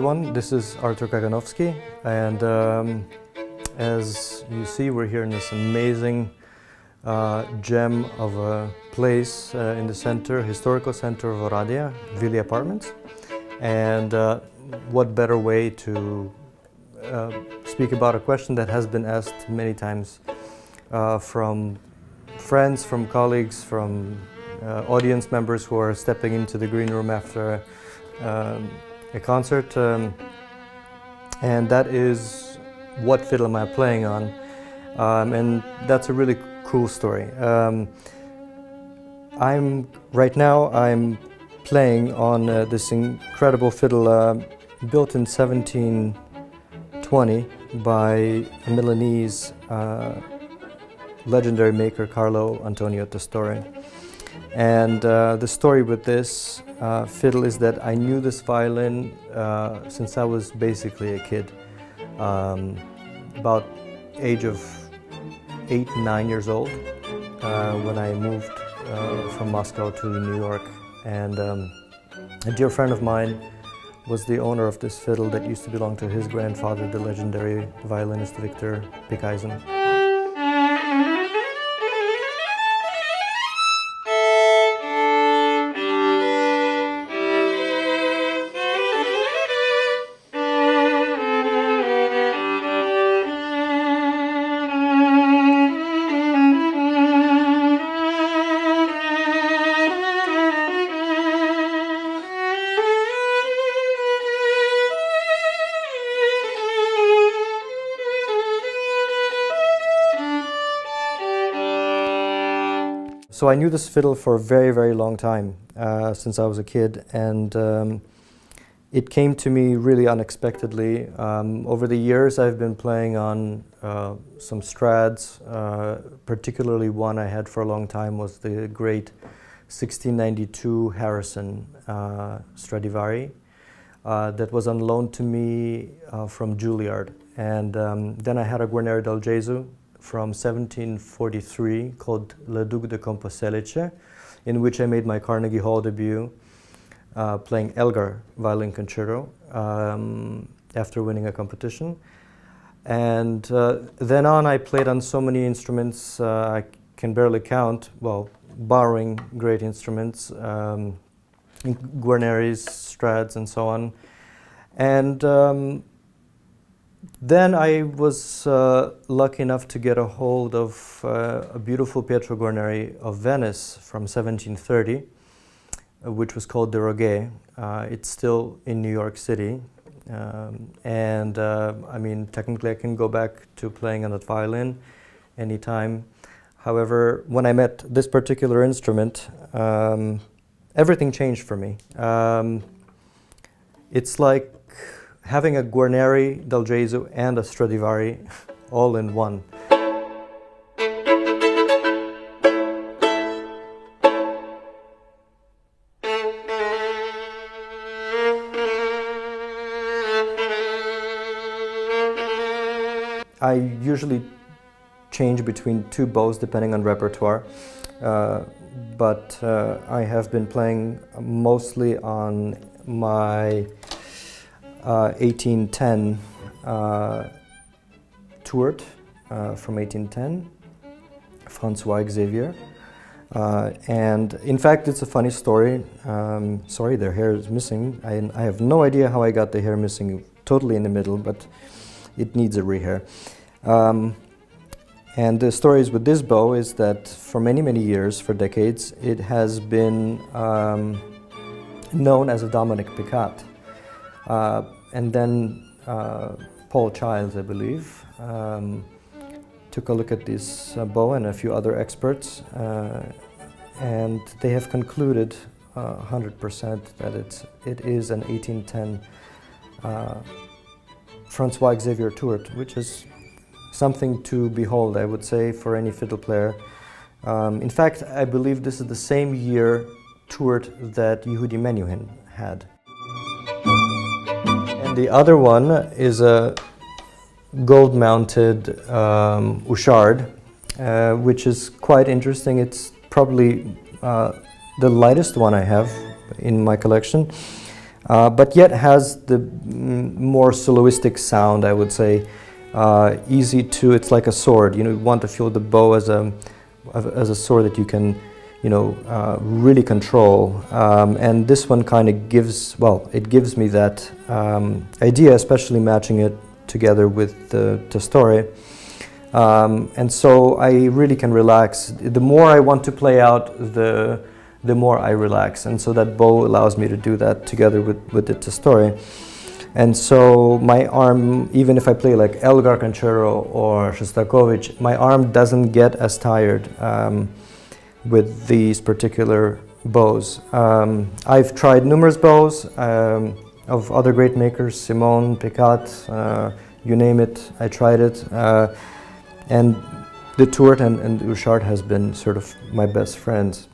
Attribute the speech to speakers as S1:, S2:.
S1: everyone. This is Artur Kaganovsky, and as you see, we're here in this amazing gem of a place in the center, historical center of Oradea, Vili Apartments. And what better way to speak about a question that has been asked many times from friends, from colleagues, from audience members who are stepping into the green room after a concert, and that is, what fiddle am I playing on? And that's a really cool story. Right now I'm playing on this incredible fiddle built in 1720 by a Milanese legendary maker, Carlo Antonio Testore. And the story with this fiddle is that I knew this violin since I was basically a kid, about age of 8, 9 years old, when I moved from Moscow to New York. And a dear friend of mine was the owner of this fiddle that used to belong to his grandfather, the legendary violinist Victor Pickeisen. So I knew this fiddle for a very, very long time, since I was a kid, and it came to me really unexpectedly. Over the years I've been playing on some Strads, particularly one I had for a long time was the great 1692 Harrison Stradivari that was on loan to me from Juilliard. And then I had a Guarneri del Gesù from 1743 called Le Duc de Composelice, in which I made my Carnegie Hall debut playing Elgar violin concerto after winning a competition. And then on I played on so many instruments I can barely count, well, borrowing great instruments, Guarneris, Strads and so on. And then I was lucky enough to get a hold of a beautiful Pietro Guarneri of Venice from 1730, which was called De Roguet. It's still in New York City. And I mean, technically I can go back to playing on that violin anytime. However, when I met this particular instrument, everything changed for me. It's like having a Guarneri del Gesù and a Stradivari all in one. I usually change between two bows depending on repertoire, but I have been playing mostly on my 1810 Tourt from 1810, Francois Xavier. And in fact, it's a funny story. Sorry, their hair is missing. I have no idea how I got the hair missing totally in the middle, but it needs a rehair. And the stories with this bow is that for many, many years, for decades, it has been known as a Dominic Picot. And then Paul Childs, I believe, took a look at this bow and a few other experts, and they have concluded 100% that it is an 1810 Francois Xavier Tourt, which is something to behold, I would say, for any fiddle player. In fact, I believe this is the same year Tourt that Yehudi Menuhin had. The other one is a gold-mounted Houchard, which is quite interesting. It's probably the lightest one I have in my collection. but yet has the more soloistic sound, I would say. Easy to, it's like a sword. You want to feel the bow as a sword that you can, really control. And this one kind of gives, it gives me that idea, especially matching it together with the Testore. And so I really can relax. The more I want to play out, the more I relax. And so that bow allows me to do that together with the Testore. And so my arm, even if I play like Elgar Concerto or Shostakovich, my arm doesn't get as tired with these particular bows. I've tried numerous bows of other great makers, Simone, Picard, you name it, I tried it. And the Tourt and Uchard has been sort of my best friends.